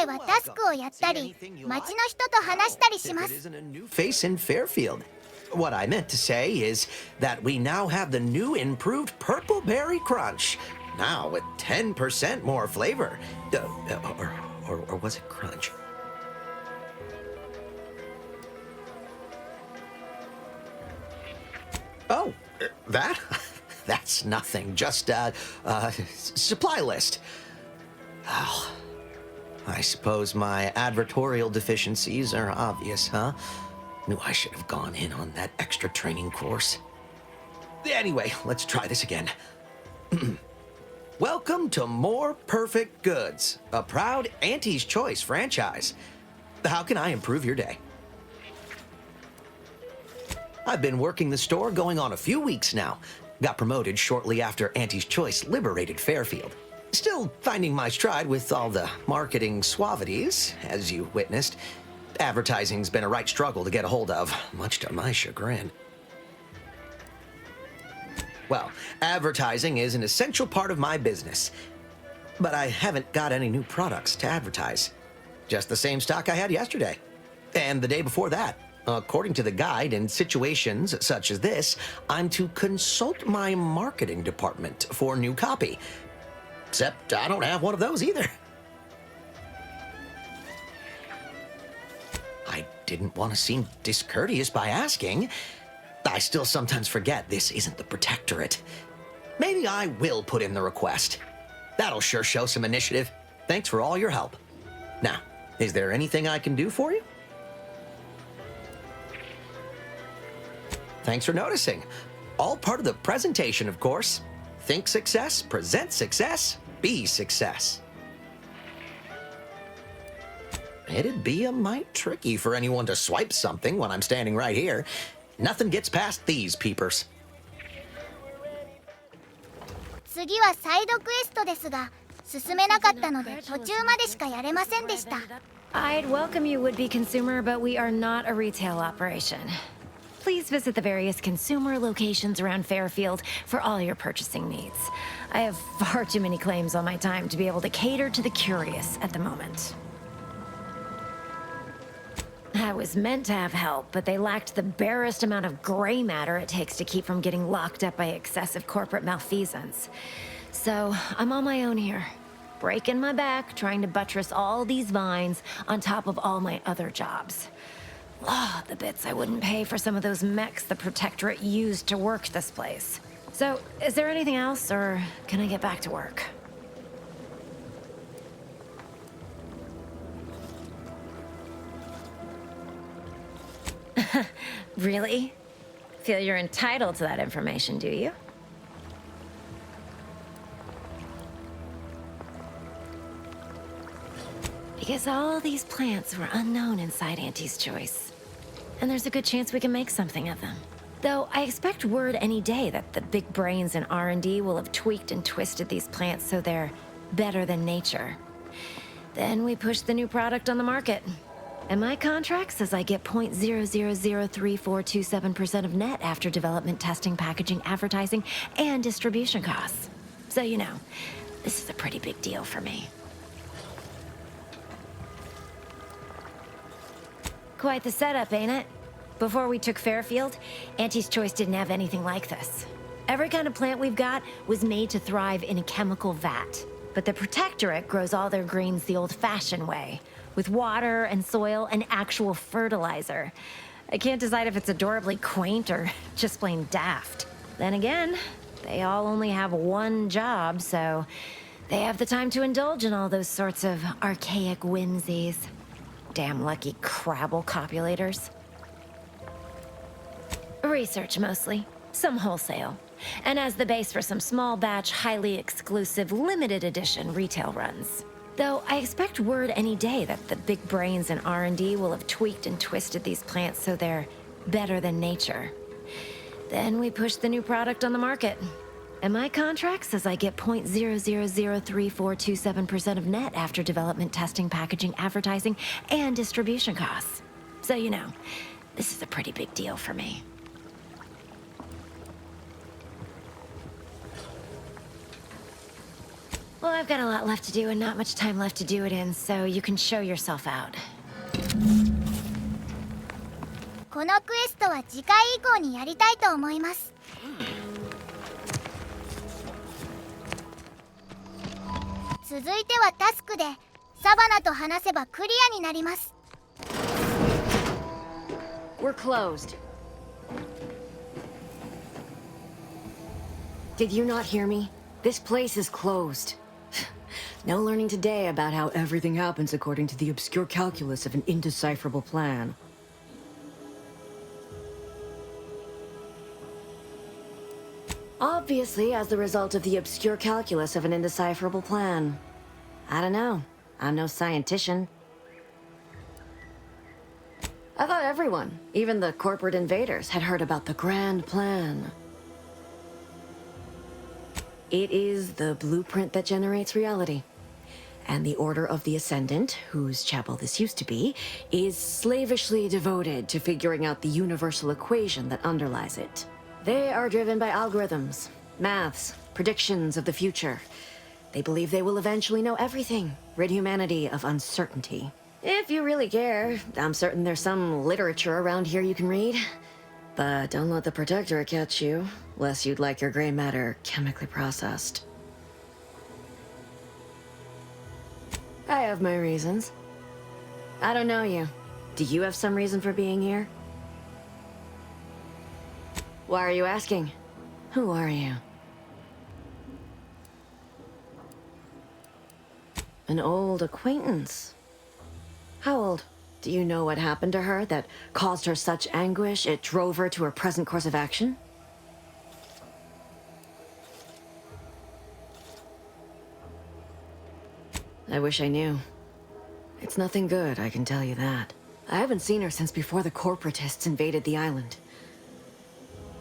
外はタスクをやったり、街の人と話したりします。Face in Fairfield. What I meant to say is that we now have the new improved Purple Berry Crunch. Now with 10% more flavor. Or was it crunch? Oh, that? That's nothing. Just supply list. Oh, I suppose my advertorial deficiencies are obvious, huh? Knew I should have gone in on that extra training course. Anyway, let's try this again. Welcome to More Perfect Goods, a proud Auntie's Choice franchise. How can I improve your day? I've been working the store going on a few weeks now. Got promoted shortly after Auntie's Choice liberated Fairfield. Still finding my stride with all the marketing suavities, as you witnessed. Advertising's been a right struggle to get a hold of, much to my chagrin. Well, advertising is an essential part of my business, but I haven't got any new products to advertise. Just the same stock I had yesterday, and the day before that. According to the guide, in situations such as this, I'm to consult my marketing department for new copy. Except I don't have one of those either. I didn't want to seem discourteous by asking. I still sometimes forget this isn't the Protectorate. Maybe I will put in the request. That'll sure show some initiative. Thanks for all your help. Now, is there anything I can do for you? Thanks for noticing. All part of the presentation, of course. Think success, present success, be success. It'd be a mite tricky for anyone to swipe something when I'm standing right here. Nothing gets past these peepers. 次はサイドクエストですが、進めなかったので途中までしかやれませんでした。I'd welcome you, would-be consumer, but we are not a retail operation. Please visit the various consumer locations around Fairfield for all your purchasing needs. I have far too many claims on my time to be able to cater to the curious at the moment. I was meant to have help, but they lacked the barest amount of gray matter it takes to keep from getting locked up by excessive corporate malfeasance. So I'm on my own here, breaking my back, trying to buttress all these vines on top of all my other jobs. Ah, the bits I wouldn't pay for some of those mechs the Protectorate used to work this place. So, is there anything else, or can I get back to work? Really? Feel you're entitled to that information, do you? Because all these plants were unknown inside Auntie's Choice. And there's a good chance we can make something of them. Though I expect word any day that the big brains in R&D will have tweaked and twisted these plants so they're better than nature. Then we push the new product on the market. And my contract says I get 0.0003427% of net after development, testing, packaging, advertising, and distribution costs. So you know, this is a pretty big deal for me. Quite the setup, ain't it? Before we took Fairfield, Auntie's Choice didn't have anything like this. Every kind of plant we've got was made to thrive in a chemical vat. But the Protectorate grows all their greens the old-fashioned way, with water and soil and actual fertilizer. I can't decide if it's adorably quaint or just plain daft. Then again, they all only have one job, so they have the time to indulge in all those sorts of archaic whimsies. Damn lucky Crabble copulators. Research mostly, some wholesale, and as the base for some small batch, highly exclusive, limited edition retail runs. Though I expect word any day that the big brains in R&D will have tweaked and twisted these plants so they're better than nature. Then we push the new product on the market. And my contract says I get 0.0003427% of net after development, testing, packaging, advertising, and distribution costs. So you know, this is a pretty big deal for me. Well, I've got a lot left to do and not much time left to do it in, so you can show yourself out. このクエストは次回以降にやりたいと思います。続いてはタスクでサバナと話せばクリアになります。We're closed. Did you not hear me? This place is closed. No learning today about how everything happens according to the obscure calculus of an indecipherable plan. Obviously, as the result of the obscure calculus of an indecipherable plan. I don't know. I'm no scientician. I thought everyone, even the corporate invaders, had heard about the grand plan. It is the blueprint that generates reality. And the Order of the Ascendant, whose chapel this used to be, is slavishly devoted to figuring out the universal equation that underlies it. They are driven by algorithms, maths, predictions of the future. They believe they will eventually know everything, rid humanity of uncertainty. If you really care, I'm certain there's some literature around here you can read. But don't let the Protectorate catch you, lest you'd like your gray matter chemically processed. I have my reasons. I don't know you. Do you have some reason for being here? Why are you asking? Who are you? An old acquaintance. How old? Do you know what happened to her that caused her such anguish it drove her to her present course of action? I wish I knew. It's nothing good, I can tell you that. I haven't seen her since before the corporatists invaded the island.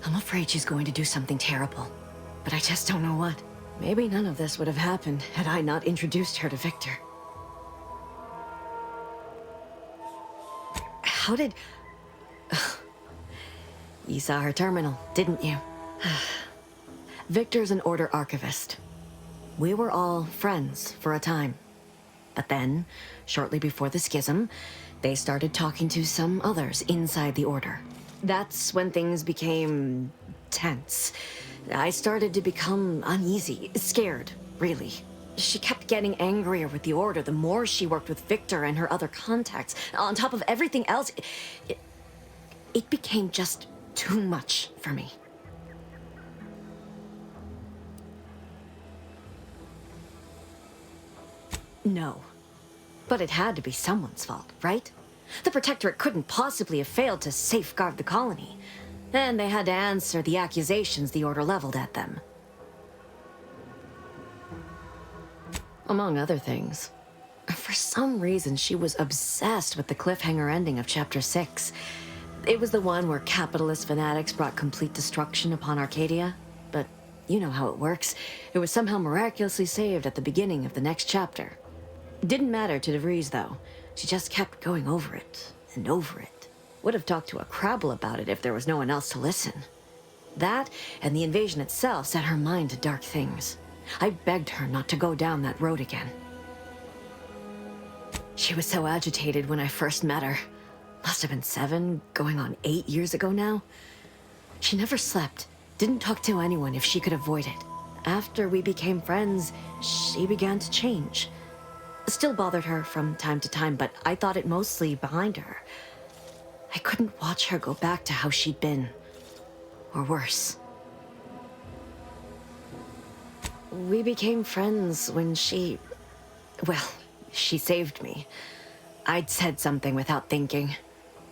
I'm afraid she's going to do something terrible, but I just don't know what. Maybe none of this would have happened had I not introduced her to Victor. How did... You saw her terminal, didn't you? Victor's an Order archivist. We were all friends for a time. But then, shortly before the schism, they started talking to some others inside the Order. That's when things became tense. I started to become uneasy, scared, really. She kept getting angrier with the Order the more she worked with Victor and her other contacts. On top of everything else, it became just too much for me. No. But it had to be someone's fault, right? The Protectorate couldn't possibly have failed to safeguard the colony. And they had to answer the accusations the Order leveled at them. Among other things. For some reason, she was obsessed with the cliffhanger ending of Chapter 6. It was the one where capitalist fanatics brought complete destruction upon Arcadia. But you know how it works. It was somehow miraculously saved at the beginning of the next chapter. It didn't matter to DeVries, though. She just kept going over it and over it. Would have talked to a Crabble about it if there was no one else to listen. That and the invasion itself set her mind to dark things. I begged her not to go down that road again. She was so agitated when I first met her. Must have been 7, going on 8 years ago now. She never slept, didn't talk to anyone if she could avoid it. After we became friends, she began to change. Still bothered her from time to time, but I thought it mostly behind her. I couldn't watch her go back to how she'd been. Or worse. We became friends when she... Well, she saved me. I'd said something without thinking.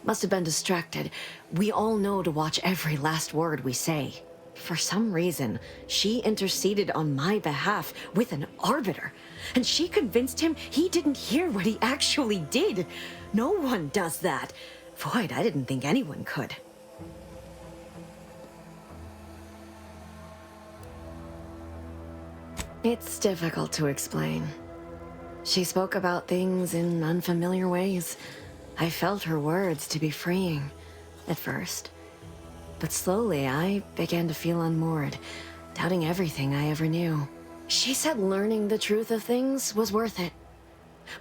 Must have been distracted. We all know to watch every last word we say. For some reason, she interceded on my behalf with an arbiter. And she convinced him he didn't hear what he actually did. No one does that. Void, I didn't think anyone could. It's difficult to explain. She spoke about things in unfamiliar ways. I felt her words to be freeing, at first. But slowly, I began to feel unmoored, doubting everything I ever knew. She said learning the truth of things was worth it.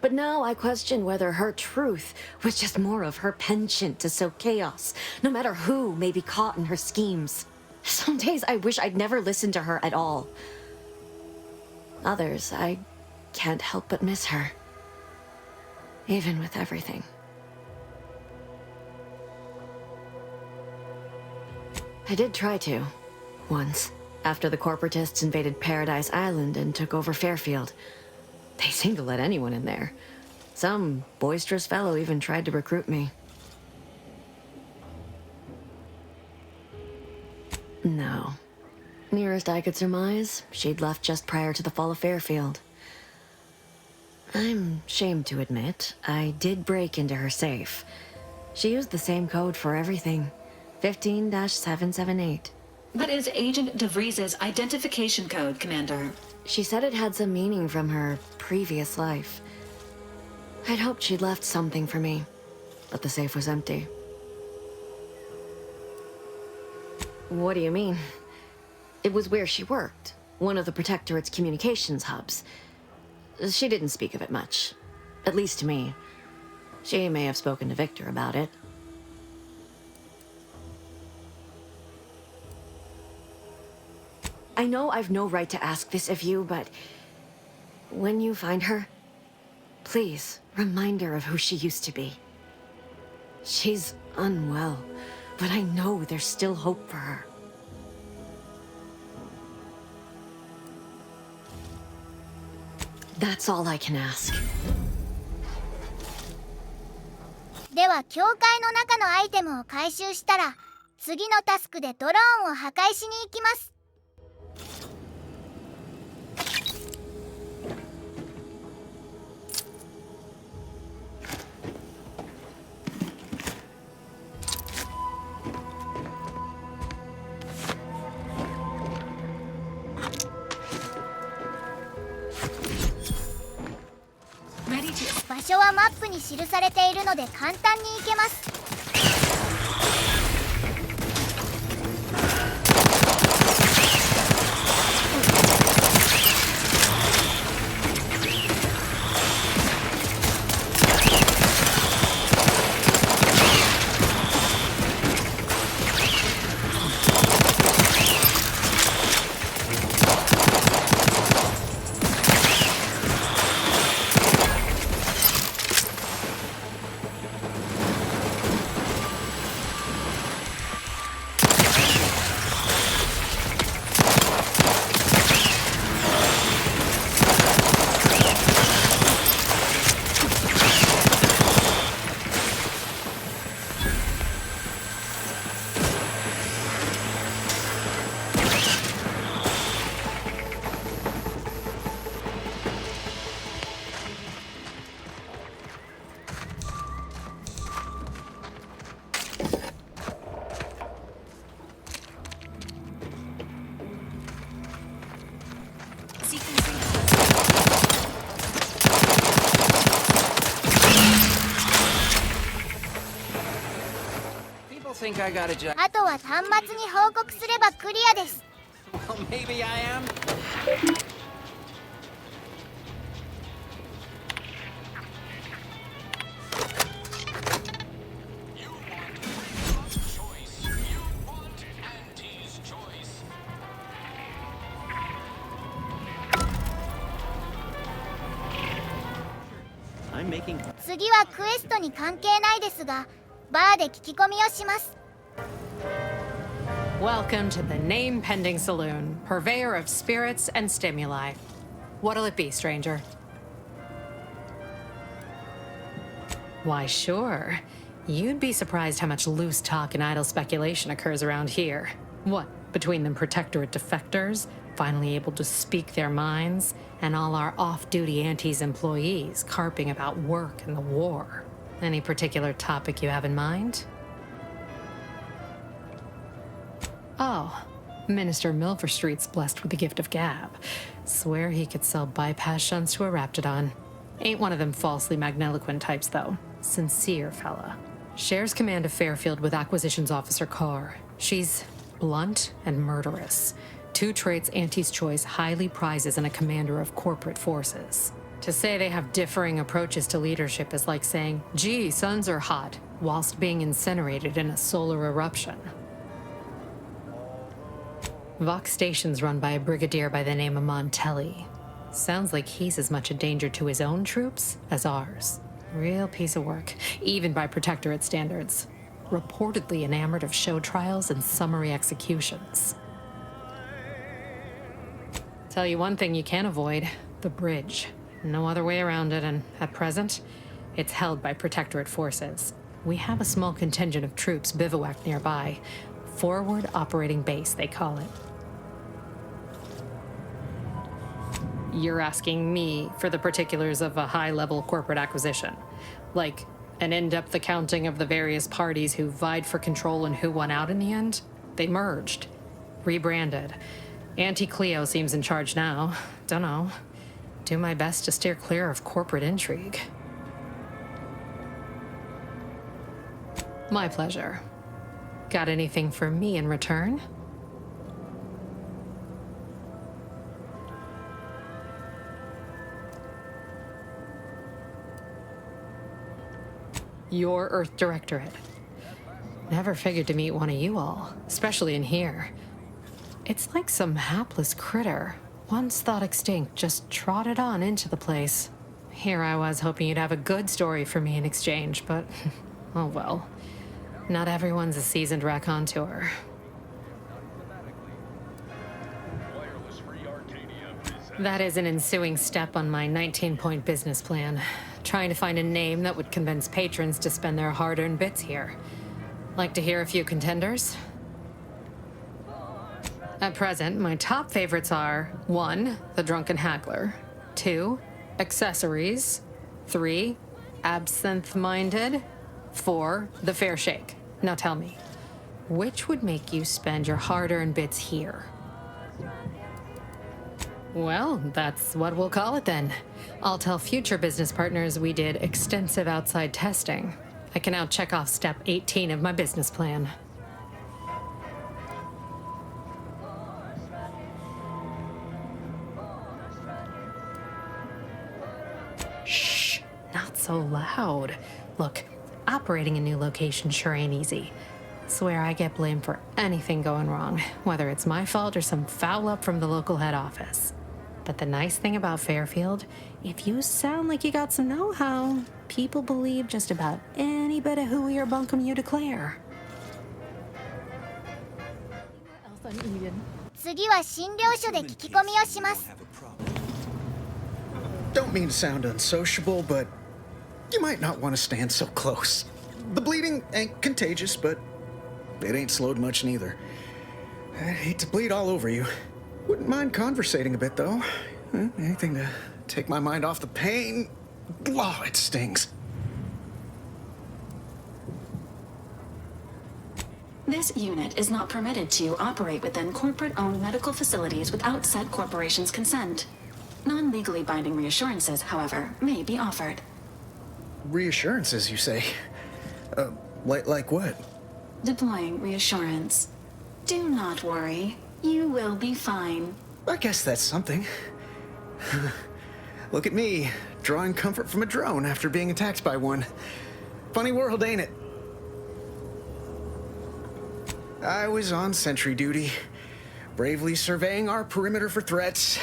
But now I question whether her truth was just more of her penchant to sow chaos, no matter who may be caught in her schemes. Some days I wish I'd never listened to her at all. Others, I can't help but miss her. Even with everything. I did try to, once, after the corporatists invaded Paradise Island and took over Fairfield. They seemed to let anyone in there. Some boisterous fellow even tried to recruit me. No. Nearest I could surmise, she'd left just prior to the fall of Fairfield. I'm ashamed to admit, I did break into her safe. She used the same code for everything. 15-778. That is Agent DeVries's identification code, Commander. She said it had some meaning from her previous life. I'd hoped she'd left something for me, but the safe was empty. What do you mean? It was where she worked, one of the Protectorate's communications hubs. She didn't speak of it much, at least to me. She may have spoken to Victor about it. I know I've no right to ask this of you, but when you find her, please remind her of who she used to be. She's unwell, but I know there's still hope for her. That's all I can ask. では教会の中のアイテムを回収したら、次のタスクでドローンを破壊しに行きます。場所はマップに記されているので簡単に行けます。あとは端末に報告すればクリアです。次はクエストに関係ないですが、バーで聞き込みをします。Welcome to the name-pending saloon, purveyor of spirits and stimuli. What'll it be, stranger? Why, sure. You'd be surprised how much loose talk and idle speculation occurs around here. What, between them Protectorate defectors, finally able to speak their minds, and all our off-duty Antes employees carping about work and the war. Any particular topic you have in mind? Oh, Minister Milverstreet's blessed with the gift of gab. Swear he could sell bypass shunts to a Raptidon. Ain't one of them falsely magniloquent types, though. Sincere fella. Shares command of Fairfield with Acquisitions Officer Carr. She's blunt and murderous. two traits Auntie's Choice highly prizes in a commander of corporate forces. To say they have differing approaches to leadership is like saying, gee, suns are hot, whilst being incinerated in a solar eruption. Vox Station's run by a brigadier by the name of Montelli. Sounds like he's as much a danger to his own troops as ours. Real piece of work, even by Protectorate standards. Reportedly enamored of show trials and summary executions. Tell you one thing you can't avoid, the bridge. No other way around it, and at present, it's held by Protectorate forces. We have a small contingent of troops bivouacked nearby. Forward Operating Base, they call it. You're asking me for the particulars of a high-level corporate acquisition. Like an in-depth accounting of the various parties who vied for control and who won out in the end? They merged. Rebranded. Auntie Cleo seems in charge now. Dunno. Do my best to steer clear of corporate intrigue. My pleasure. Got anything for me in return? Your Earth Directorate. Never figured to meet one of you all, especially in here. It's like some hapless critter, once thought extinct, just trotted on into the place. Here I was hoping you'd have a good story for me in exchange, but oh well. Not everyone's a seasoned raconteur. That is an ensuing step on my 19-point business plan. Trying to find a name that would convince patrons to spend their hard-earned bits here. Like to hear a few contenders? At present, my top favorites are 1. The Drunken Haggler, 2. Accessories, 3. Absinthe-Minded, 4. The Fair Shake. Now tell me, which would make you spend your hard-earned bits here? Well, that's what we'll call it then. I'll tell future business partners we did extensive outside testing. I can now check off step 18 of my business plan. Shh, not so loud. Look, operating a new location sure ain't easy. Swear I get blamed for anything going wrong, whether it's my fault or some foul up from the local head office. But the nice thing about Fairfield, if you sound like you got some know-how, people believe just about any bit of hooey or bunkum you declare. 次は診療所で聞き込みをします。 Don't mean to sound unsociable, but you might not want to stand so close. The bleeding ain't contagious, but it ain't slowed much neither. I hate to bleed all over you. Wouldn't mind conversating a bit, though. Anything to take my mind off the pain. Oh, it stings. This unit is not permitted to operate within corporate-owned medical facilities without said corporation's consent. Non-legally binding reassurances, however, may be offered. Reassurances, you say? Like what? Deploying reassurance. Do not worry. You will be fine. I guess that's something. Look at me, drawing comfort from a drone after being attacked by one. Funny world, ain't it? I was on sentry duty, bravely surveying our perimeter for threats,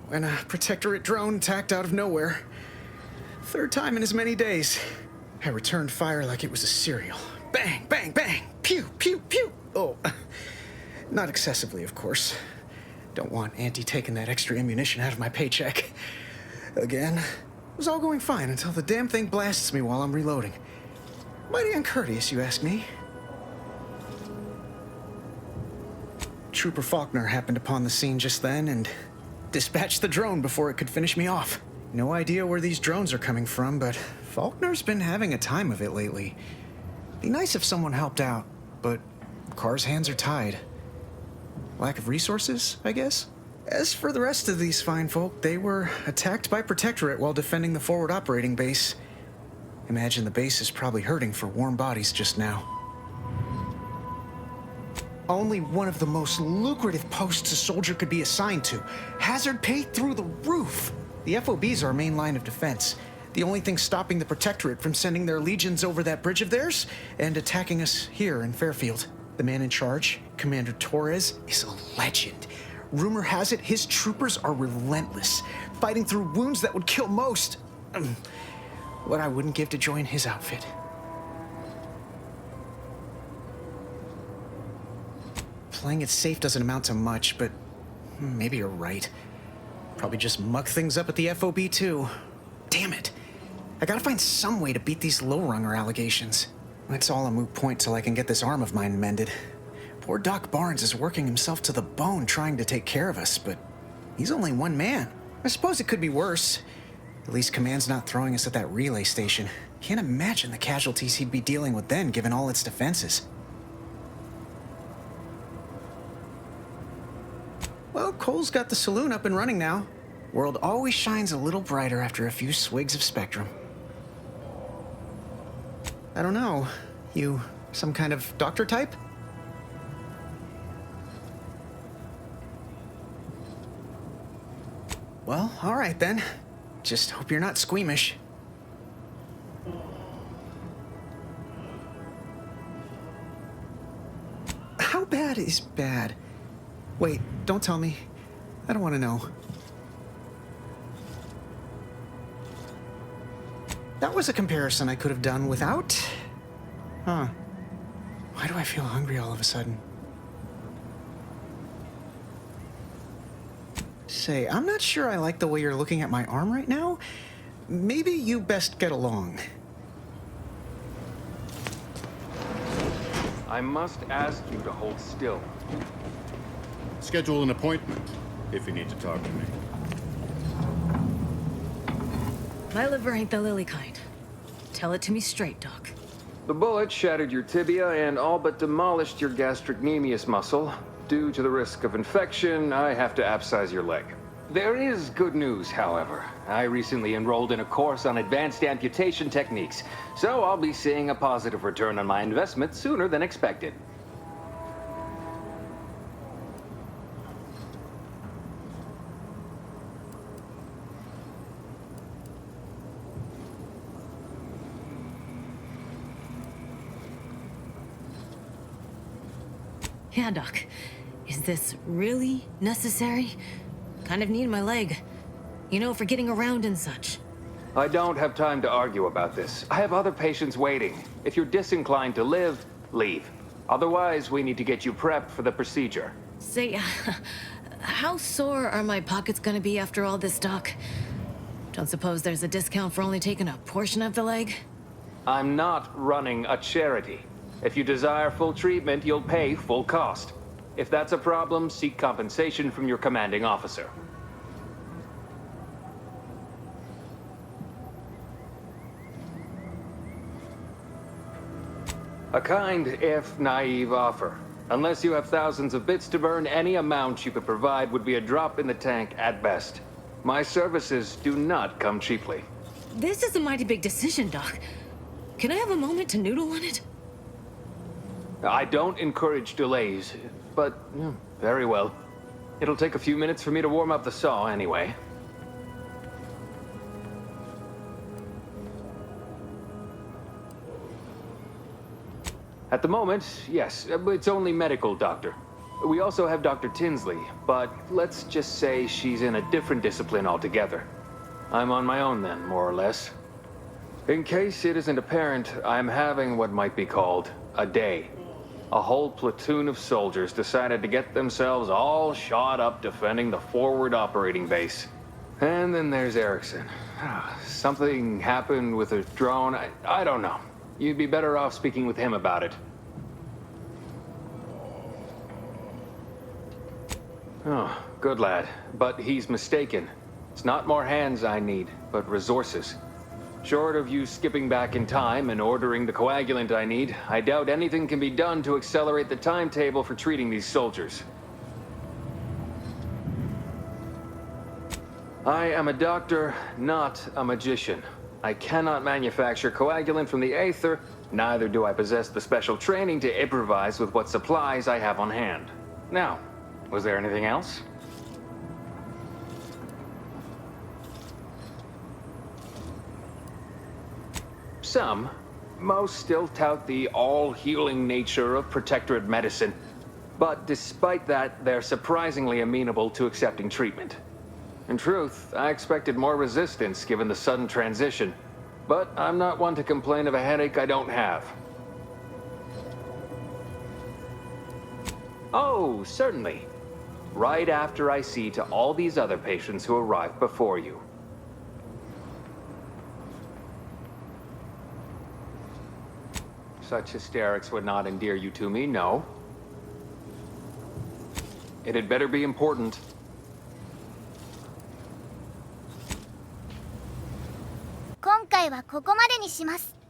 when a Protectorate drone attacked out of nowhere. Third time in as many days. I returned fire like it was a cereal. Bang, bang, bang! Pew, pew, pew! Oh, not excessively, of course. Don't want Auntie taking that extra ammunition out of my paycheck. Again, it was all going fine until the damn thing blasts me while I'm reloading. Mighty uncourteous, you ask me. Trooper Faulkner happened upon the scene just then and dispatched the drone before it could finish me off. No idea where these drones are coming from, but Faulkner's been having a time of it lately. Be nice if someone helped out, but Carr's hands are tied. Lack of resources, I guess? As for the rest of these fine folk, they were attacked by Protectorate while defending the forward operating base. Imagine the base is probably hurting for warm bodies just now. Only one of the most lucrative posts a soldier could be assigned to. Hazard pay through the roof. The FOBs are our main line of defense. The only thing stopping the Protectorate from sending their legions over that bridge of theirs and attacking us here in Fairfield. The man in charge, Commander Torres, is a legend. Rumor has it his troopers are relentless, fighting through wounds that would kill most. What I wouldn't give to join his outfit. Playing it safe doesn't amount to much, but maybe you're right. Probably just muck things up at the FOB too. Damn it. I gotta find some way to beat these low-runger allegations. It's all a moot point till I can get this arm of mine mended. Poor Doc Barnes is working himself to the bone trying to take care of us, but he's only one man. I suppose it could be worse. At least Command's not throwing us at that relay station. Can't imagine the casualties he'd be dealing with then, given all its defenses. Well, Cole's got the saloon up and running now. World always shines a little brighter after a few swigs of Spectrum. I don't know. You some kind of doctor type? Well, all right then. Just hope you're not squeamish. How bad is bad? Wait, don't tell me. I don't want to know. That was a comparison I could have done without. Huh. Why do I feel hungry all of a sudden? Say, I'm not sure I like the way you're looking at my arm right now. Maybe you best get along. I must ask you to hold still. Schedule an appointment if you need to talk to me. My liver ain't the lily kind. Tell it to me straight, Doc. The bullet shattered your tibia and all but demolished your gastrocnemius muscle. Due to the risk of infection, I have to abscise your leg. There is good news, however. I recently enrolled in a course on advanced amputation techniques, so I'll be seeing a positive return on my investment sooner than expected. Yeah, Doc. Is this really necessary? Kind of need my leg. You know, for getting around and such. I don't have time to argue about this. I have other patients waiting. If you're disinclined to live, leave. Otherwise, we need to get you prepped for the procedure. Say, how sore are my pockets gonna be after all this, Doc? Don't suppose there's a discount for only taking a portion of the leg? I'm not running a charity. If you desire full treatment, you'll pay full cost. If that's a problem, seek compensation from your commanding officer. A kind, if naive offer. Unless you have thousands of bits to burn, any amount you could provide would be a drop in the tank at best. My services do not come cheaply. This is a mighty big decision, Doc. Can I have a moment to noodle on it? I don't encourage delays, but very well. It'll take a few minutes for me to warm up the saw anyway. At the moment, yes, it's only medical, Doctor. We also have Dr. Tinsley, but let's just say she's in a different discipline altogether. I'm on my own then, more or less. In case it isn't apparent, I'm having what might be called a day. A whole platoon of soldiers decided to get themselves all shot up defending the forward operating base. And then there's Erickson. Something happened with a drone. I don't know. You'd be better off speaking with him about it. Oh, good lad. But he's mistaken. It's not more hands I need, but resources. Short of you skipping back in time and ordering the coagulant I need, I doubt anything can be done to accelerate the timetable for treating these soldiers. I am a doctor, not a magician. I cannot manufacture coagulant from the aether, Neither do I possess the special training to improvise with what supplies I have on hand. Now, was there anything else? Some, most still tout the all-healing nature of Protectorate medicine. But despite that, they're surprisingly amenable to accepting treatment. In truth, I expected more resistance given the sudden transition. But I'm not one to complain of a headache I don't have. Oh, certainly. Right after I see to all these other patients who arrived before you. Such hysterics would not endear you to me, no. It had better be important. 今回はここまでにします。